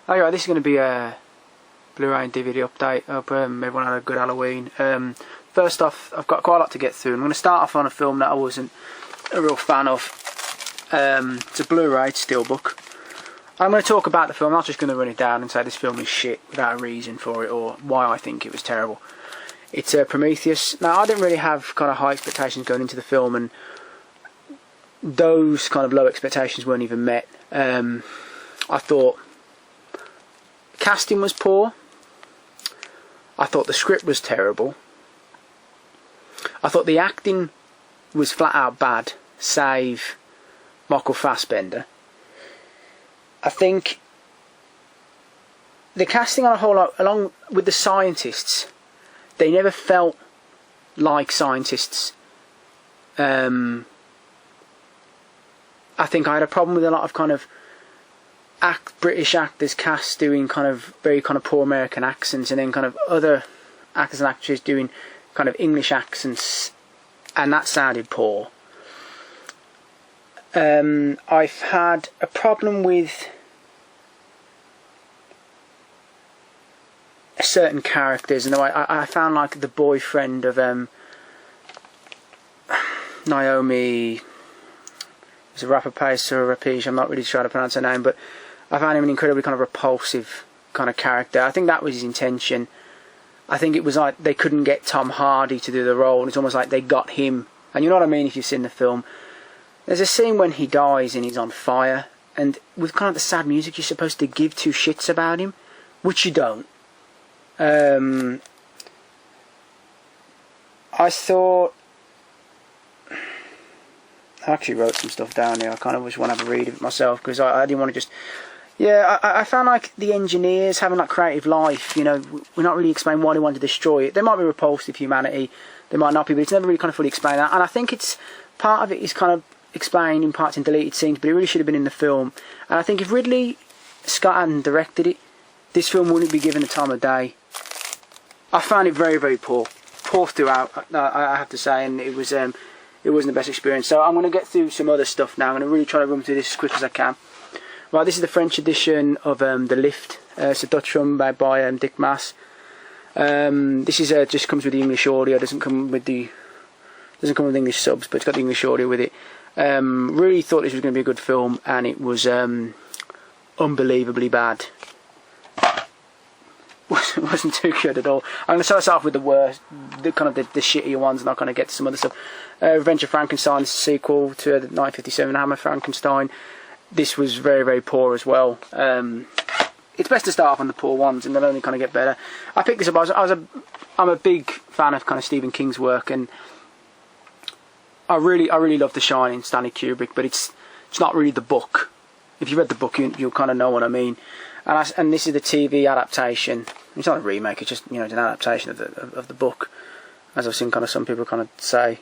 Alright, this is going to be a Blu-ray and DVD update. I hope everyone had a good Halloween. First off, I've got quite a lot to get through. I'm going to start off on a film that I wasn't a real fan of. It's a Blu-ray, it's Steelbook. I'm going to talk about the film. I'm not just going to run it down and say this film is shit without a reason for it or why I think it was terrible. It's Prometheus. Now, I didn't really have kind of high expectations going into the film, and those kind of low expectations weren't even met. I thought casting was poor. I thought the script was terrible. I thought the acting was flat out bad, save Michael Fassbender. I think the casting on a whole lot, along with the scientists, they never felt like scientists. I think I had a problem with a lot of kind of British actors cast doing kind of very kind of poor American accents, and then kind of other actors and actresses doing kind of English accents, and that sounded poor. I've had a problem with certain characters, and I found like the boyfriend of Naomi, it's a Rapace or a Rapiche, I'm not really sure how to pronounce her name, but I found him an incredibly kind of repulsive kind of character. I think that was his intention. I think it was like they couldn't get Tom Hardy to do the role, and it's almost like they got him. And you know what I mean if you've seen the film. There's a scene when he dies and he's on fire, and with kind of the sad music, you're supposed to give two shits about him, which you don't. I thought, I actually wrote some stuff down here. I kind of just want to have a read of it myself, because I didn't want to just... Yeah, I found like the engineers having like creative life, you know, we're not really explaining why they want to destroy it. They might be repulsed with humanity, they might not be, but it's never really kind of fully explained that. And I think it's, part of it is kind of explained in parts in deleted scenes, but it really should have been in the film. And I think if Ridley Scott hadn't directed it, this film wouldn't be given the time of day. I found it very, very poor. Poor throughout, I have to say, and it wasn't the best experience. So I'm going to get through some other stuff now. I'm going to really try to run through this as quick as I can. Right, this is the French edition of The Lift. It's a Dutch film by Dick Maas. This is just comes with the English audio. Doesn't come with English subs, but it's got the English audio with it. Really thought this was going to be a good film, and it was unbelievably bad. Wasn't too good at all. I'm going to start us off with the worst, the shittier ones, and I'll kind of get to some other stuff. Revenge of Frankenstein is a sequel to the 1957 Hammer Frankenstein. This was very, very poor as well. It's best to start off on the poor ones, and they'll only kind of get better. I picked this up. I'm a big fan of kind of Stephen King's work, and I really love The Shining, Stanley Kubrick, but it's not really the book. If you read the book, you'll kind of know what I mean. And this is the TV adaptation. It's not a remake. It's just, you know, it's an adaptation of the book, as I've seen kind of some people kind of say.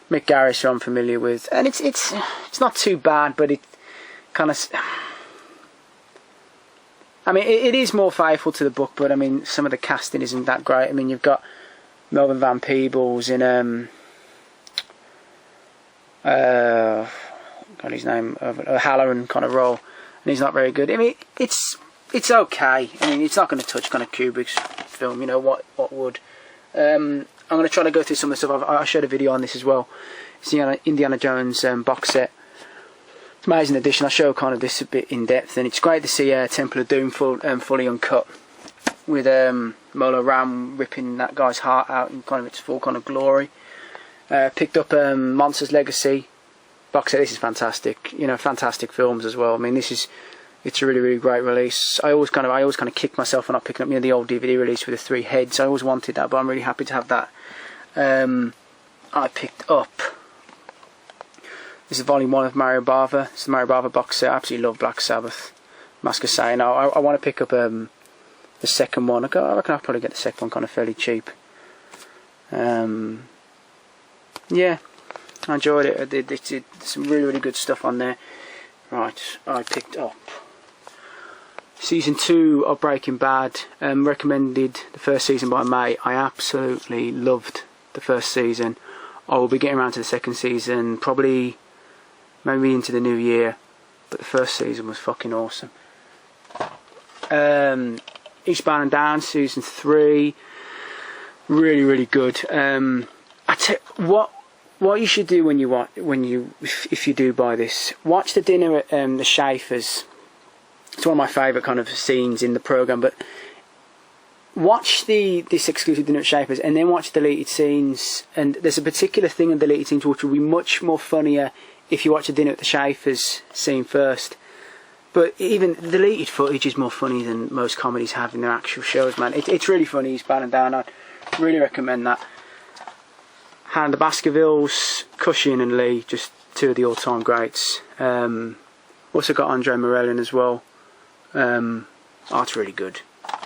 Mick Garris, who I'm familiar with, and it's not too bad, but it kind of, I mean, it is more faithful to the book, but I mean, some of the casting isn't that great. I mean, you've got Melvin Van Peebles in got his name, a Halloran kind of role, and he's not very good. I mean, it's okay. I mean, it's not going to touch kind of Kubrick's film. You know what would? I'm going to try to go through some of the stuff. I showed a video on this as well. It's the Indiana Jones box set. It's an amazing edition. I show kind of this a bit in depth, and it's great to see Temple of Doom fully uncut, with Molo Ram ripping that guy's heart out in kind of its full kind of glory. Picked up Monsters Legacy box set. This is fantastic. You know, fantastic films as well. I mean, it's a really, really great release. I always kind of kick myself for not picking up, you know, the old DVD release with the 3 heads. I always wanted that, but I'm really happy to have that. I picked up, this is volume 1 of Mario Bava. It's the Mario Bava box set. I absolutely love Black Sabbath, Mask of Satan. I want to pick up the second one. I reckon I'll probably get the second one kind of fairly cheap. Yeah, I enjoyed it. There's some really, really good stuff on there. Right, I picked up Season 2 of Breaking Bad. Recommended the first season by mate. I absolutely loved the first season. I will be getting around to the second season probably maybe into the new year, but the first season was fucking awesome. Eastbound and Down season 3, really good. What you should do if you do buy this, watch the dinner at the Schaefer's. It's one of my favourite kind of scenes in the programme, but watch this exclusive dinner at Schaefer's and then watch deleted scenes. And there's a particular thing in deleted scenes which will be much more funnier if you watch the dinner at the Schaefer's scene first. But even the deleted footage is more funny than most comedies have in their actual shows, man. It's really funny. Eastbound and Down. I'd really recommend that. Hannah the Baskervilles, Cushing and Lee, just 2 of the all-time greats. Also got Andre Morellin as well. It's really good.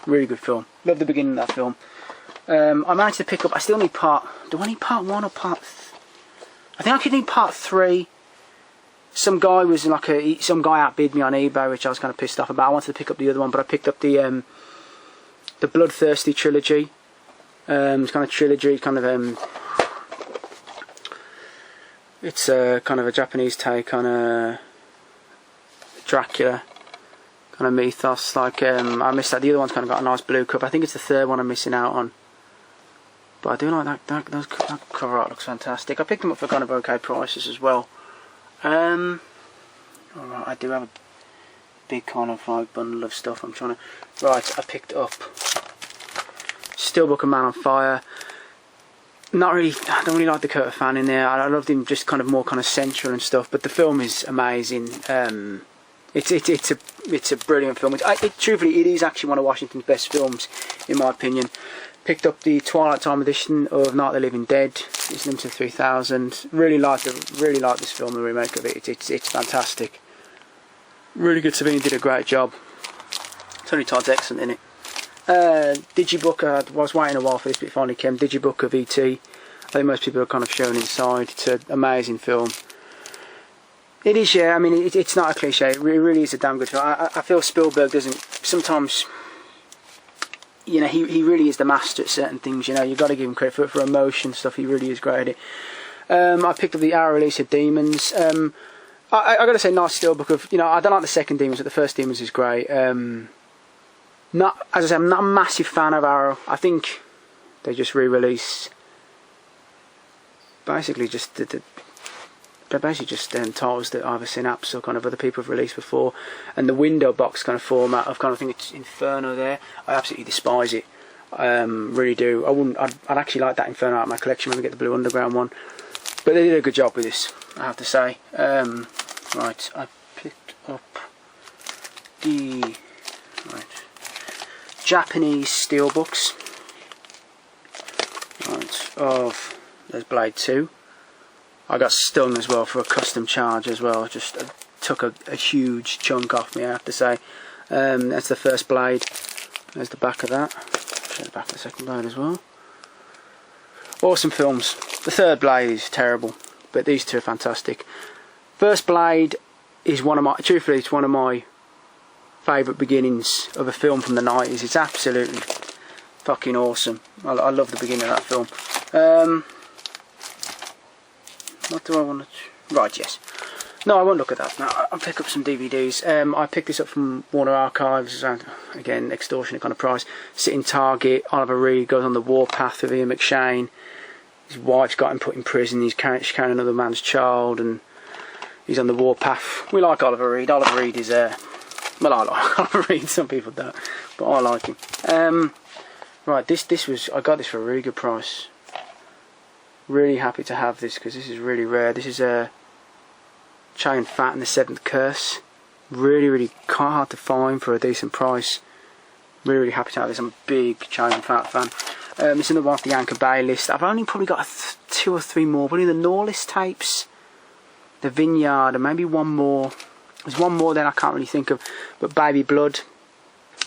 Really good film. Love the beginning of that film. I managed to pick up, I still need do I need part 1 or part... I think I could need part 3. Some guy outbid me on eBay, which I was kind of pissed off about. I wanted to pick up the other one, but I picked up the Bloodthirsty trilogy. It's kind of trilogy, kind of it's kind of a Japanese take on Dracula kind of mythos. Like I missed that. The other one's kind of got a nice blue cover. I think it's the 3rd one I'm missing out on. But I do like that cover art looks fantastic. I picked them up for kind of okay prices as well. Alright, I do have a big kind of like bundle of stuff I'm trying to... Right, I picked up Steelbook and Man on Fire. I don't really like the Dakota Fan in there. I loved him just kind of more kind of central and stuff, but the film is amazing. It's a brilliant film. Truthfully, it is actually one of Washington's best films, in my opinion. Picked up the Twilight Time edition of Night of the Living Dead. It's limited to 3,000. Really like this film, the remake of it. It's fantastic. Really good. Savini did a great job. Tony Todd's excellent in it. Digibook, I was waiting a while for this, but it finally came. Digibook of E.T. I think most people are kind of shown inside. It's an amazing film. It is, yeah. I mean, it's not a cliche. It really is a damn good film. I feel Spielberg doesn't sometimes. You know, he really is the master at certain things. You know, you've got to give him credit for emotion stuff. He really is great at it. I picked up the Hour release of Demons. I got to say, nice Steelbook of. You know, I don't like the second Demons, but the first Demons is great. Not, as I say, I'm not a massive fan of Arrow. I think they just re-release basically just they're basically just titles that either Synapse or kind of other people have released before, and the window box kind of format of kind of, I think it's Inferno there. I absolutely despise it. Really do. I'd actually like that Inferno out of my collection when we get the Blue Underground one. But they did a good job with this, I have to say. Right, I picked up the Japanese Steelbooks. Right, there's Blade 2. I got stung as well for a custom charge as well. Just took a huge chunk off me, I have to say. That's the first Blade. There's the back of that. Show the back of the second Blade as well. Awesome films. The third Blade is terrible, but these two are fantastic. First Blade is truthfully, it's one of my favourite beginnings of a film from the 90s. It's absolutely fucking awesome. I love the beginning of that film. What do I want to... Right, yes. No, I won't look at that now. I'll pick up some DVDs. I picked this up from Warner Archives. Again, extortionate kind of price. Sitting Target. Oliver Reed goes on the warpath with Ian McShane. His wife's got him put in prison. He's carrying another man's child, and he's on the warpath. We like Oliver Reed. Oliver Reed is... well, I like Oliver Reed. Some people don't, but I like him. Right, this was... I got this for a really good price. Really happy to have this because this is really rare. This is a Chow Yun-fat and the Seventh Curse. Really quite hard to find for a decent price. Really happy to have this. I'm a big Chow Yun-fat fan. It's another one off the Anchor Bay list. I've only probably got 2 or 3 more. But in the Norlist tapes, the Vineyard, and maybe one more. There's one more that I can't really think of. But Baby Blood.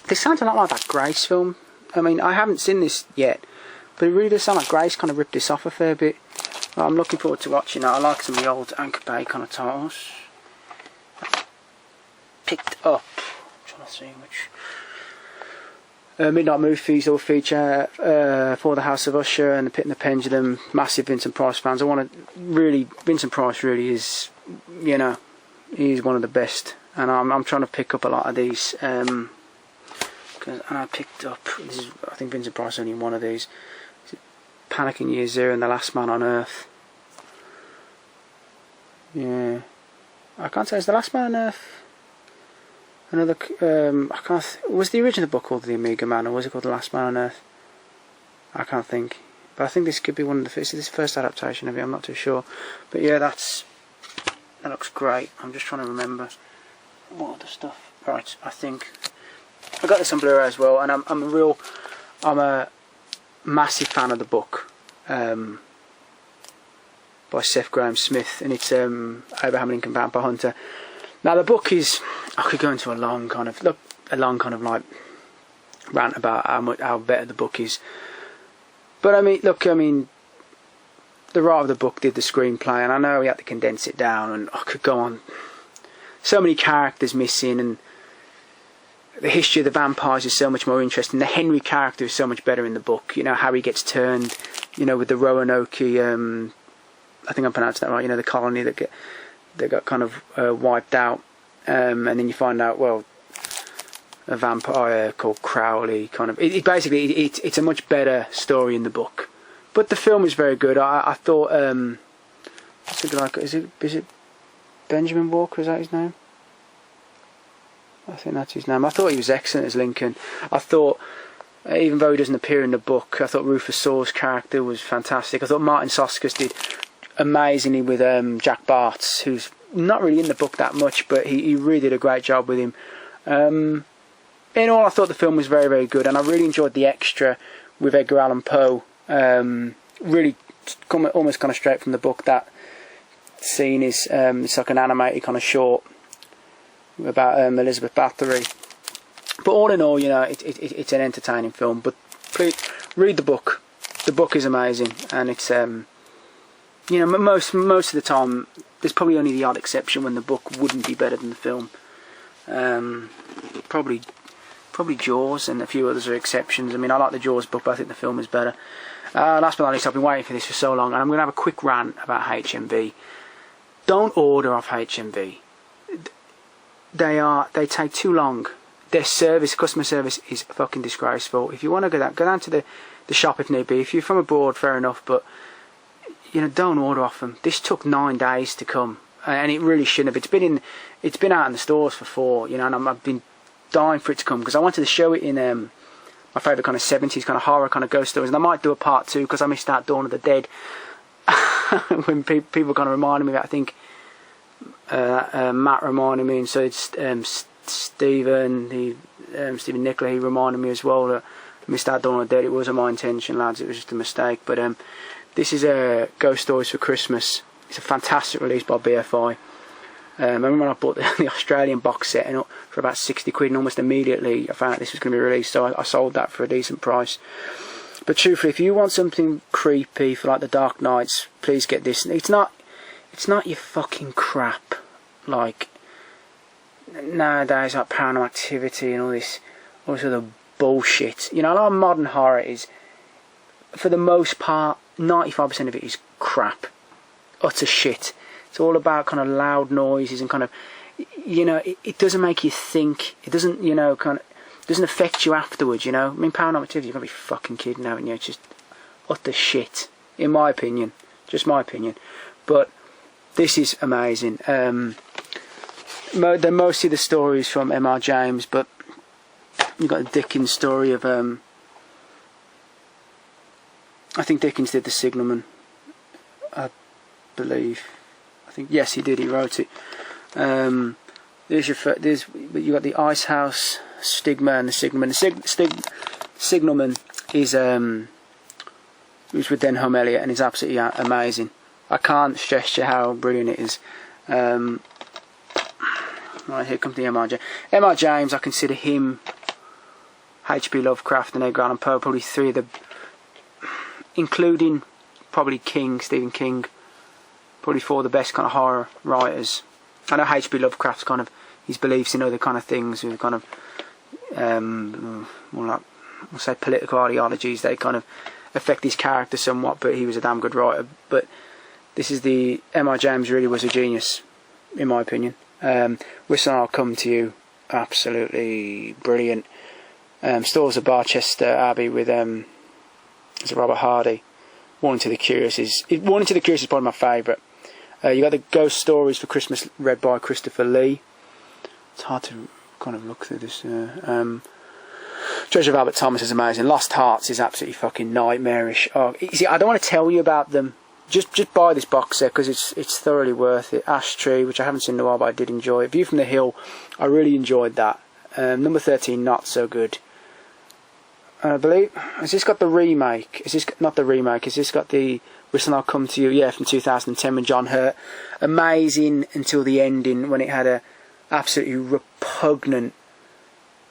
This sounds a lot like that Grace film. I mean, I haven't seen this yet. But it really does sound like Grace kind of ripped this off a fair bit. Well, I'm looking forward to watching that. I like some of the old Anchor Bay kind of titles. Picked up, I'm trying to see which. Midnight Movies all feature For the House of Usher and The Pit and the Pendulum. Massive Vincent Price fans. Vincent Price really is, you know, he's one of the best. And I'm trying to pick up a lot of these. And I picked up, this is, I think Vincent Price only one of these. Panic in Year Zero and The Last Man on Earth. Yeah, I can't say it's The Last Man on Earth. Another, I can't. Was the original book called The Omega Man, or was it called The Last Man on Earth? I can't think. But I think this could be one of the first. This is the first adaptation of it. I'm not too sure. But yeah, that looks great. I'm just trying to remember what other stuff. Right, I think I got this on Blu-ray as well, and I'm a massive fan of the book. By Seth Grahame-Smith, and it's Abraham Lincoln Vampire Hunter. Now the book is, I could go into a long kind of like rant about how better the book is, but I mean, the writer of the book did the screenplay, and I know he had to condense it down, and I could go on. So many characters missing, and the history of the vampires is so much more interesting. The Henry character is so much better in the book. You know how he gets turned, with the Roanoke. I think I'm pronouncing that right. The colony that got kind of wiped out, and then you find out, well, a vampire called Crowley. Kind of, it's a much better story in the book, but the film is very good. I thought, is it Benjamin Walker? Is that his name? I think that's his name. I thought he was excellent as Lincoln. I thought, even though he doesn't appear in the book, I thought Rufus Sewell's character was fantastic. I thought Martin Soskas did amazingly with Jack Bartz, who's not really in the book that much, but he really did a great job with him. In all, I thought the film was very, very good, and I really enjoyed the extra with Edgar Allan Poe. Really almost kind of straight from the book. That scene is it's like an animated kind of short about Elizabeth Bathory. But all in all, it's an entertaining film. But please read the book. The book is amazing, and it's most of the time, there's probably only the odd exception when the book wouldn't be better than the film. Probably Jaws, and a few others are exceptions. I mean, I like the Jaws book, but I think the film is better. Last but not least, I've been waiting for this for so long, and I'm going to have a quick rant about HMV. Don't order off HMV. They take too long. Their customer service is fucking disgraceful. If you want to go down to the shop if need be. If you're from abroad, fair enough, but don't order off them. This took 9 days to come, and it really shouldn't have. It's been out in the stores for 4, and I've been dying for it to come, because I wanted to show it in my favourite kind of 70s kind of horror kind of ghost stories, and I might do a part 2 because I missed out Dawn of the Dead. When people kind of reminded me of it, I think Matt reminded me, and so it's Stephen Nicola, he reminded me as well that I missed out Dawn of the Dead. It wasn't my intention, lads, it was just a mistake. But this is Ghost Stories for Christmas. It's a fantastic release by BFI. I remember when I bought the Australian box set for about 60 quid, and almost immediately I found out this was going to be released, so I sold that for a decent price. But truthfully, if you want something creepy for like the Dark Nights, please get this. It's not your fucking crap like nowadays, like Paranormal Activity and all this other bullshit. A lot of modern horror is, for the most part, 95% of it is crap, utter shit. It's all about kind of loud noises and kind of, it doesn't make you think. It doesn't, doesn't affect you afterwards. I mean, Paranormal Activity, you've got to be fucking kidding, haven't you? It's just utter shit, in my opinion. Just my opinion. But this is amazing. They're mostly the stories from M.R. James, but you've got the Dickens story of, I think Dickens did The Signalman, I believe. Yes, he did. He wrote it. You've got the Ice House, Stigma, and the Signalman. The Signalman is was with Denholm Elliott, and is absolutely amazing. I can't stress you how brilliant it is. Right, here comes the M.R. James. M.R. James, I consider him, H.P. Lovecraft, and Edgar Allan Poe, probably 3 of the, including probably Stephen King, probably 4 of the best kind of horror writers. I know H.P. Lovecraft's kind of, his beliefs in other kind of things, with kind of more like, I'll say, political ideologies, they kind of affect his character somewhat, but he was a damn good writer. But this is the M.R. James really was a genius, in my opinion. Whistle I'll Come to You, absolutely brilliant. Stores of Barchester Abbey with Robert Hardy. Warning to the Curious is probably my favourite. You got the Ghost Stories for Christmas, read by Christopher Lee. It's hard to kind of look through this. Treasure of Albert Thomas is amazing. Lost Hearts is absolutely fucking nightmarish. Oh, you see, I don't want to tell you about them. Just buy this box set because it's thoroughly worth it. Ash Tree, which I haven't seen in a while, but I did enjoy it. View from the Hill, I really enjoyed that. Number 13, not so good. I believe, has this got the remake? Is this not the remake? Has this got the Whistle I'll Come to You? Yeah, from 2010 with John Hurt. Amazing until the ending when it had a absolutely repugnant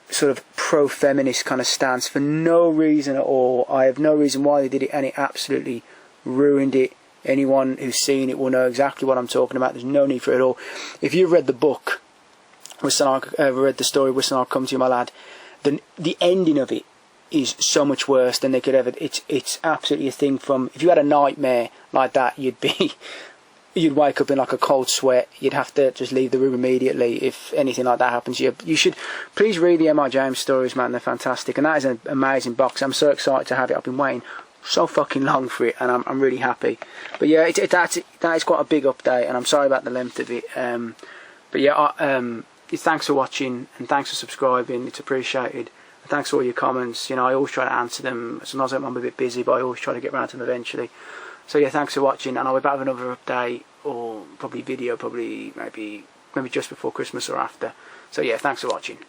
sort of pro-feminist kind of stance for no reason at all. I have no reason why they did it, and it absolutely ruined it. Anyone who's seen it will know exactly what I'm talking about. There's no need for it at all. If you've read the book, read the story Whistle I'll Come to You, my lad, then the ending of it is so much worse than they could ever. It's absolutely a thing. From if you had a nightmare like that, you'd wake up in like a cold sweat. You'd have to just leave the room immediately if anything like that happens to you. You should please read the M.I. James stories, man. They're fantastic, and that is an amazing box. I'm so excited to have it. I've been waiting so fucking long for it, and I'm really happy. But yeah, that is quite a big update, and I'm sorry about the length of it. But yeah, thanks for watching, and thanks for subscribing. It's appreciated. Thanks for all your comments. You know, I always try to answer them. Sometimes I'm a bit busy, but I always try to get around to them eventually. So yeah, thanks for watching, and I'll be back with another update, or probably video, maybe just before Christmas or after. So yeah, thanks for watching.